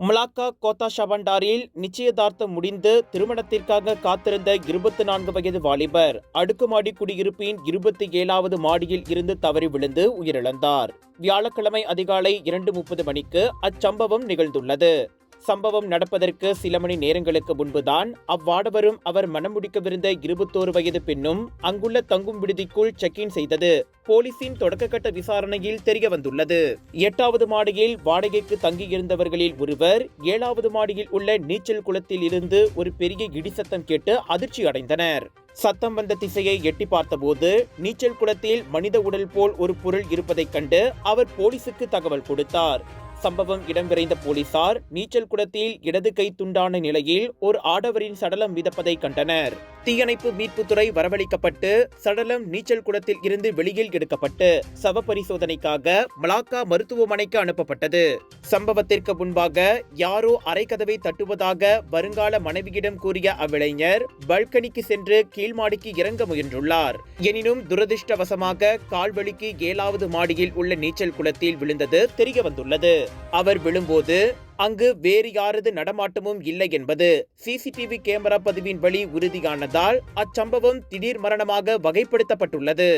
Malacca Kota ஷபண்டாரில் நிச்சயதார்த்தம் முடிந்து திருமணத்திற்காக காத்திருந்த 24 வயது வாலிபர் அடுக்குமாடி குடியிருப்பின் 27வது மாடியில் இருந்து தவறி விழுந்து உயிரிழந்தார். வியாழக்கிழமை அதிகாலை 2:30 மணிக்கு அச்சம்பவம் நிகழ்ந்துள்ளது. சம்பவம் நடப்பதற்கு சில மணி நேரங்களுக்கு முன்புதான் அவ்வாடவரும் அவர் மணமுடிக்கவிருந்த 21 வயது பெண்ணும் அங்குள்ள தங்கும் விடுதிக்குள் செக் இன் செய்தது போலீசின் தொடக்கக்கட்ட விசாரணையில் தெரியவந்துள்ளது. 8வது மாடியில் வாடகைக்கு தங்கியிருந்தவர்களில் ஒருவர் 7வது மாடியில் உள்ள நீச்சல் குளத்தில் இருந்து ஒரு பெரிய இடிசத்தம் கேட்டு அதிர்ச்சி அடைந்தனர். சத்தம் வந்த திசையை எட்டி பார்த்தபோது நீச்சல் குளத்தில் மனித உடல் போல் ஒரு பொருள் இருப்பதைக் கண்டு அவர் போலீசுக்கு தகவல் கொடுத்தார். சம்பவம் இடம் விரைந்த போலீசார் நீச்சல் குளத்தில் இடது கை துண்டான நிலையில் ஒரு ஆடவரின் சடலம் மிதப்பதை கண்டனர். தீயணைப்பு மீட்புத்துறை வரவழைக்கப்பட்டு சடலம் நீச்சல் குளத்தில் இருந்து வெளியில் எடுக்கப்பட்டு சவ பரிசோதனைக்காக மலாக்கா மருத்துவமனைக்கு அனுப்பப்பட்டது. சம்பவத்திற்கு முன்பாக யாரோ அரைக்கதவை தட்டுவதாக வருங்கால மனைவியிடம் கூறிய அவ்விளைஞர் பல்கனிக்கு சென்று கீழ்மாடிக்கு இறங்க முயன்றுள்ளார். எனினும் துரதிருஷ்டவசமாக கால்வலிக்கு 7வது மாடியில் உள்ள நீச்சல் குளத்தில் விழுந்தது தெரியவந்துள்ளது. அவர் விழும்போது அங்கு வேறு யாரது நடமாட்டமும் இல்லை என்பது சிசிடிவி கேமரா பதிவின் வழி உறுதியானதால் அச்சம்பவம் திடீர் மரணமாக வகைப்படுத்தப்பட்டுள்ளது.